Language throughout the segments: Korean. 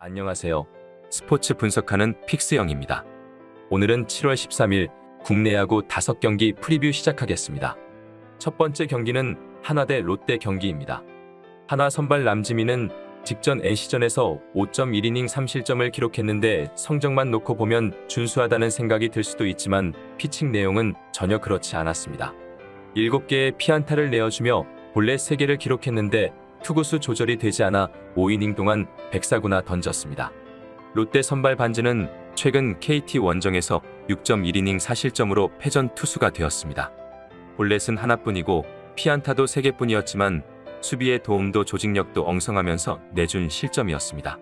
안녕하세요. 스포츠 분석하는 픽스영입니다. 오늘은 7월 13일 국내 야구 5경기 프리뷰 시작하겠습니다. 첫 번째 경기는 한화 대 롯데 경기입니다. 한화 선발 남지민은 직전 NC전에서 5.1이닝 3실점을 기록했는데 성적만 놓고 보면 준수하다는 생각이 들 수도 있지만 피칭 내용은 전혀 그렇지 않았습니다. 7개의 피안타를 내어주며 볼넷 3개를 기록했는데 투구수 조절이 되지 않아 5이닝 동안 104구나 던졌습니다. 롯데 선발 반지는 최근 KT 원정에서 6.1이닝 4실점으로 패전 투수가 되었습니다. 볼넷은 하나뿐이고 피안타도 3개뿐이었지만 수비의 도움도 조직력도 엉성하면서 내준 실점이었습니다.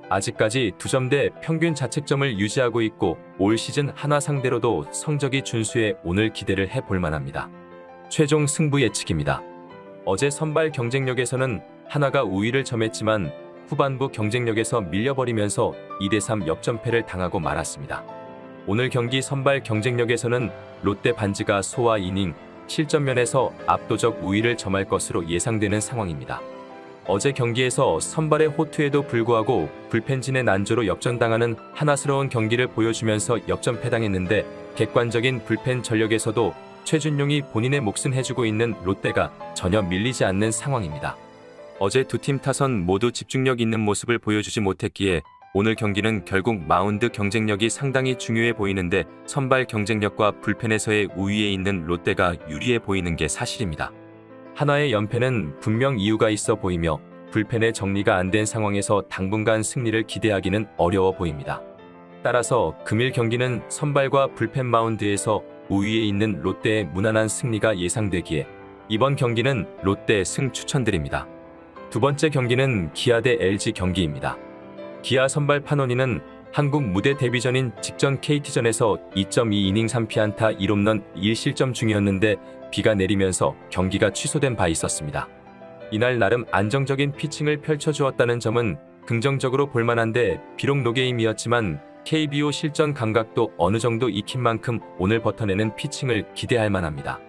아직까지 2점대 평균 자책점을 유지하고 있고 올 시즌 한화 상대로도 성적이 준수해 오늘 기대를 해볼 만합니다. 최종 승부 예측입니다. 어제 선발 경쟁력에서는 한화가 우위를 점했지만 후반부 경쟁력에서 밀려버리면서 2대3 역전패를 당하고 말았습니다. 오늘 경기 선발 경쟁력에서는 롯데 반지가 소화 이닝, 실점 면에서 압도적 우위를 점할 것으로 예상되는 상황입니다. 어제 경기에서 선발의 호투에도 불구하고 불펜진의 난조로 역전당하는 한화스러운 경기를 보여주면서 역전패당했는데 객관적인 불펜 전력에서도 최준용이 본인의 몫은 해주고 있는 롯데가 전혀 밀리지 않는 상황입니다. 어제 두 팀 타선 모두 집중력 있는 모습을 보여주지 못했기에 오늘 경기는 결국 마운드 경쟁력이 상당히 중요해 보이는데 선발 경쟁력과 불펜에서의 우위에 있는 롯데가 유리해 보이는 게 사실입니다. 한화의 연패는 분명 이유가 있어 보이며 불펜의 정리가 안 된 상황에서 당분간 승리를 기대하기는 어려워 보입니다. 따라서 금일 경기는 선발과 불펜 마운드에서 우위에 있는 롯데의 무난한 승리가 예상되기에 이번 경기는 롯데 승 추천드립니다. 두 번째 경기는 기아 대 LG 경기입니다. 기아 선발 판원이는 한국 무대 데뷔 전인 직전 KT전에서 2.2이닝 3피안타 1홈런 1실점 중이었는데 비가 내리면서 경기가 취소된 바 있었습니다. 이날 나름 안정적인 피칭을 펼쳐주었다는 점은 긍정적으로 볼만한데 비록 노게임이었지만 KBO 실전 감각도 어느 정도 익힌 만큼 오늘 버텨내는 피칭을 기대할 만합니다.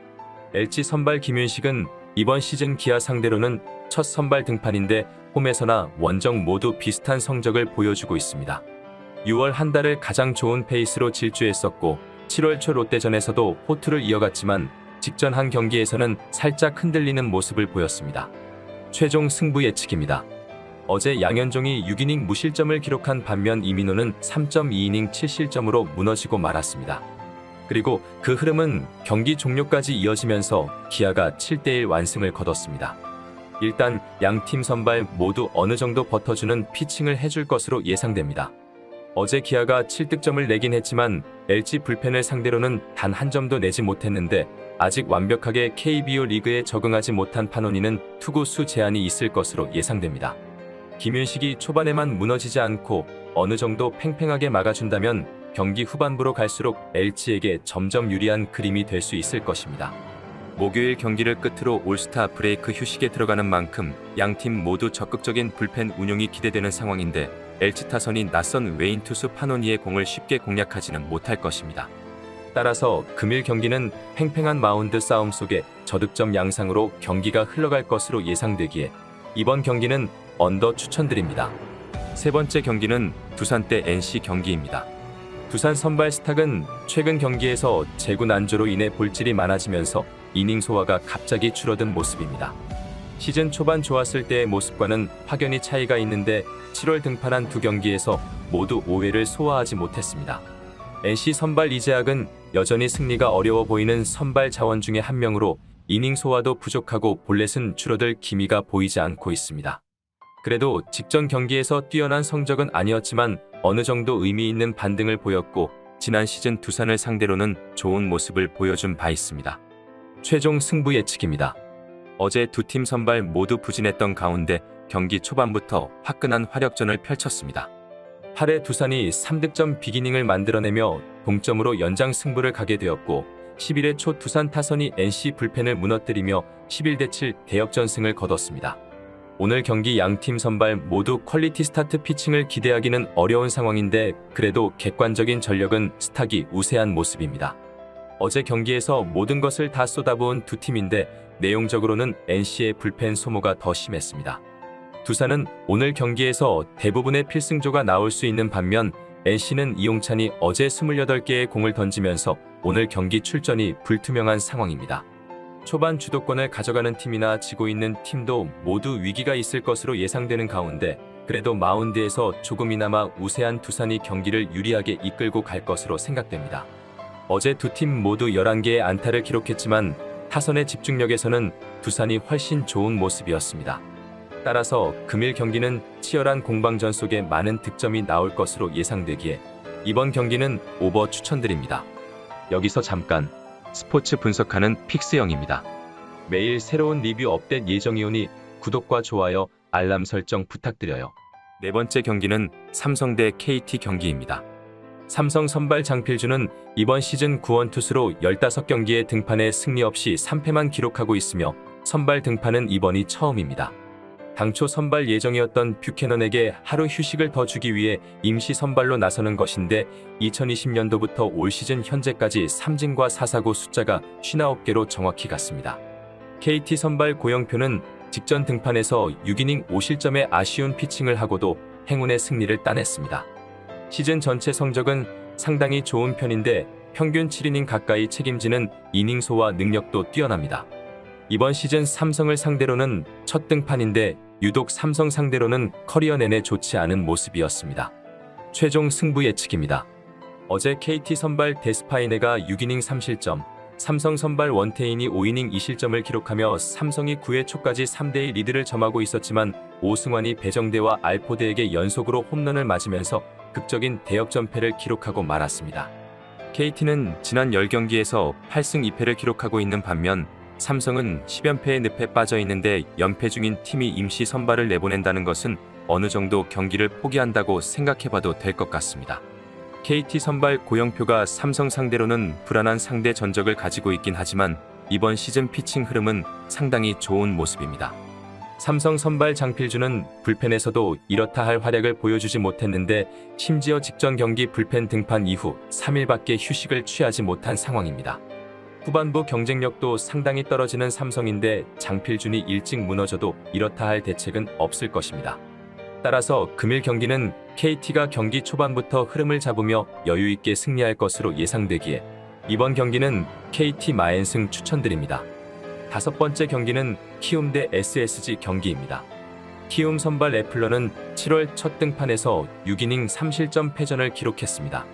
LG 선발 김윤식은 이번 시즌 기아 상대로는 첫 선발 등판인데 홈에서나 원정 모두 비슷한 성적을 보여주고 있습니다. 6월 한 달을 가장 좋은 페이스로 질주했었고 7월 초 롯데전에서도 호투를 이어갔지만 직전 한 경기에서는 살짝 흔들리는 모습을 보였습니다. 최종 승부 예측입니다. 어제 양현종이 6이닝 무실점을 기록한 반면 이민호는 3.2이닝 7실점으로 무너지고 말았습니다. 그리고 그 흐름은 경기 종료까지 이어지면서 기아가 7대1 완승을 거뒀습니다. 일단 양팀 선발 모두 어느 정도 버텨주는 피칭을 해줄 것으로 예상됩니다. 어제 기아가 7득점을 내긴 했지만 LG 불펜을 상대로는 단 한 점도 내지 못했는데 아직 완벽하게 KBO 리그에 적응하지 못한 판원이는 투구수 제한이 있을 것으로 예상됩니다. 김윤식이 초반에만 무너지지 않고 어느 정도 팽팽하게 막아준다면 경기 후반부로 갈수록 LG에게 점점 유리한 그림이 될 수 있을 것입니다. 목요일 경기를 끝으로 올스타 브레이크 휴식에 들어가는 만큼 양팀 모두 적극적인 불펜 운용이 기대되는 상황인데 LG 타선이 낯선 외인 투수 판오니의 공을 쉽게 공략하지는 못할 것입니다. 따라서 금일 경기는 팽팽한 마운드 싸움 속에 저득점 양상으로 경기가 흘러갈 것으로 예상되기에 이번 경기는 언더 추천드립니다. 세 번째 경기는 두산 대 NC 경기입니다. 두산 선발 스탁은 최근 경기에서 제구 난조로 인해 볼질이 많아지면서 이닝 소화가 갑자기 줄어든 모습입니다. 시즌 초반 좋았을 때의 모습과는 확연히 차이가 있는데 7월 등판한 두 경기에서 모두 5회를 소화하지 못했습니다. NC 선발 이재학은 여전히 승리가 어려워 보이는 선발 자원 중에 한 명으로 이닝 소화도 부족하고 볼넷은 줄어들 기미가 보이지 않고 있습니다. 그래도 직전 경기에서 뛰어난 성적은 아니었지만 어느 정도 의미 있는 반등을 보였고 지난 시즌 두산을 상대로는 좋은 모습을 보여준 바 있습니다. 최종 승부 예측입니다. 어제 두 팀 선발 모두 부진했던 가운데 경기 초반부터 화끈한 화력전을 펼쳤습니다. 8회 두산이 3득점 빅이닝을 만들어내며 동점으로 연장 승부를 가게 되었고 11회 초 두산 타선이 NC 불펜을 무너뜨리며 11대7 대역전승을 거뒀습니다. 오늘 경기 양팀 선발 모두 퀄리티 스타트 피칭을 기대하기는 어려운 상황인데 그래도 객관적인 전력은 스탁이 우세한 모습입니다. 어제 경기에서 모든 것을 다 쏟아부은 두 팀인데 내용적으로는 NC의 불펜 소모가 더 심했습니다. 두산은 오늘 경기에서 대부분의 필승조가 나올 수 있는 반면 NC는 이용찬이 어제 28개의 공을 던지면서 오늘 경기 출전이 불투명한 상황입니다. 초반 주도권을 가져가는 팀이나 지고 있는 팀도 모두 위기가 있을 것으로 예상되는 가운데 그래도 마운드에서 조금이나마 우세한 두산이 경기를 유리하게 이끌고 갈 것으로 생각됩니다. 어제 두 팀 모두 11개의 안타를 기록했지만 타선의 집중력에서는 두산이 훨씬 좋은 모습이었습니다. 따라서 금일 경기는 치열한 공방전 속에 많은 득점이 나올 것으로 예상되기에 이번 경기는 오버 추천드립니다. 여기서 잠깐 스포츠 분석하는 픽스영입니다. 매일 새로운 리뷰 업데이트 예정이오니 구독과 좋아요, 알람 설정 부탁드려요. 네 번째 경기는 삼성 대 KT 경기입니다. 삼성 선발 장필준은 이번 시즌 구원 투수로 15경기에 등판해 승리 없이 3패만 기록하고 있으며 선발 등판은 이번이 처음입니다. 당초 선발 예정이었던 뷰캐넌에게 하루 휴식을 더 주기 위해 임시 선발로 나서는 것인데 2020년도부터 올 시즌 현재까지 삼진과 4사구 숫자가 59개로 정확히 같습니다. KT 선발 고영표는 직전 등판에서 6이닝 5실점의 아쉬운 피칭을 하고도 행운의 승리를 따냈습니다. 시즌 전체 성적은 상당히 좋은 편인데 평균 7이닝 가까이 책임지는 이닝 소화 능력도 뛰어납니다. 이번 시즌 삼성을 상대로는 첫 등판인데 유독 삼성 상대로는 커리어 내내 좋지 않은 모습이었습니다. 최종 승부 예측입니다. 어제 KT 선발 데스파이네가 6이닝 3실점, 삼성 선발 원태인이 5이닝 2실점을 기록하며 삼성이 9회 초까지 3대1 리드를 점하고 있었지만 오승환이 배정대와 알포드에게 연속으로 홈런을 맞으면서 극적인 대역전패를 기록하고 말았습니다. KT는 지난 10경기에서 8승 2패를 기록하고 있는 반면 삼성은 10연패의 늪에 빠져 있는데 연패 중인 팀이 임시 선발을 내보낸다는 것은 어느 정도 경기를 포기한다고 생각해봐도 될 것 같습니다. KT 선발 고영표가 삼성 상대로는 불안한 상대 전적을 가지고 있긴 하지만 이번 시즌 피칭 흐름은 상당히 좋은 모습입니다. 삼성 선발 장필준은 불펜에서도 이렇다 할 활약을 보여주지 못했는데 심지어 직전 경기 불펜 등판 이후 3일밖에 휴식을 취하지 못한 상황입니다. 후반부 경쟁력도 상당히 떨어지는 삼성인데 장필준이 일찍 무너져도 이렇다 할 대책은 없을 것입니다. 따라서 금일 경기는 KT가 경기 초반부터 흐름을 잡으며 여유있게 승리할 것으로 예상되기에 이번 경기는 KT 마엔승 추천드립니다. 다섯 번째 경기는 키움 대 SSG 경기입니다. 키움 선발 애플러는 7월 첫 등판에서 6이닝 3실점 패전을 기록했습니다.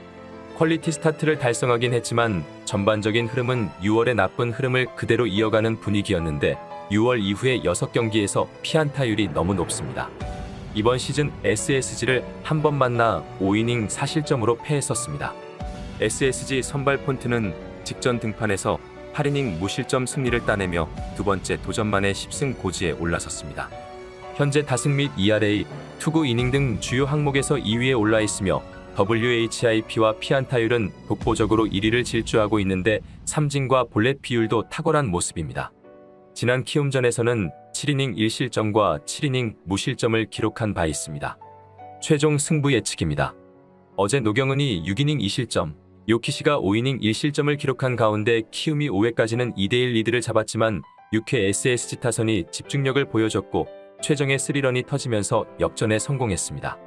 퀄리티 스타트를 달성하긴 했지만 전반적인 흐름은 6월의 나쁜 흐름을 그대로 이어가는 분위기였는데 6월 이후의 6경기에서 피안타율이 너무 높습니다. 이번 시즌 SSG를 한 번 만나 5이닝 4실점으로 패했었습니다. SSG 선발 폰트는 직전 등판에서 8이닝 무실점 승리를 따내며 두 번째 도전만에 10승 고지에 올라섰습니다. 현재 타승 및 ERA, 투구 이닝 등 주요 항목에서 2위에 올라 있으며 WHIP와 피안타율은 독보적으로 1위를 질주하고 있는데 삼진과 볼넷 비율도 탁월한 모습입니다. 지난 키움전에서는 7이닝 1실점과 7이닝 무실점을 기록한 바 있습니다. 최종 승부 예측입니다. 어제 노경은이 6이닝 2실점, 요키시가 5이닝 1실점을 기록한 가운데 키움이 5회까지는 2대1 리드를 잡았지만 6회 SSG 타선이 집중력을 보여줬고 최정의 3런이 터지면서 역전에 성공했습니다.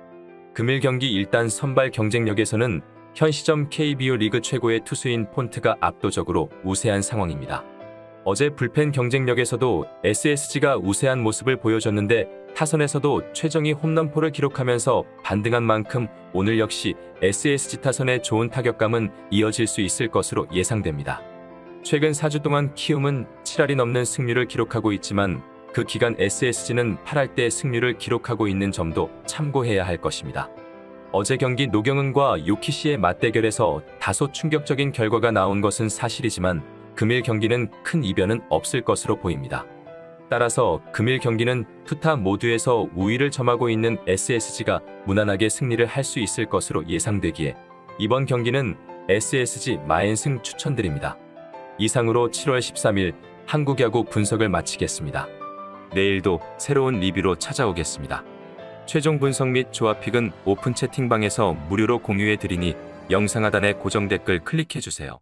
금일 경기 일단 선발 경쟁력에서는 현 시점 KBO 리그 최고의 투수인 폰트가 압도적으로 우세한 상황입니다. 어제 불펜 경쟁력에서도 SSG가 우세한 모습을 보여줬는데 타선에서도 최정이 홈런포를 기록하면서 반등한 만큼 오늘 역시 SSG 타선의 좋은 타격감은 이어질 수 있을 것으로 예상됩니다. 최근 4주 동안 키움은 7할이 넘는 승률을 기록하고 있지만 그 기간 SSG는 8할대 승률을 기록하고 있는 점도 참고해야 할 것입니다. 어제 경기 노경은과 요키시의 맞대결에서 다소 충격적인 결과가 나온 것은 사실이지만 금일 경기는 큰 이변은 없을 것으로 보입니다. 따라서 금일 경기는 투타 모두에서 우위를 점하고 있는 SSG가 무난하게 승리를 할 수 있을 것으로 예상되기에 이번 경기는 SSG 마엔승 추천드립니다. 이상으로 7월 13일 한국야구 분석을 마치겠습니다. 내일도 새로운 리뷰로 찾아오겠습니다. 최종 분석 및 조합픽은 오픈 채팅방에서 무료로 공유해 드리니 영상 하단의 고정 댓글 클릭해 주세요.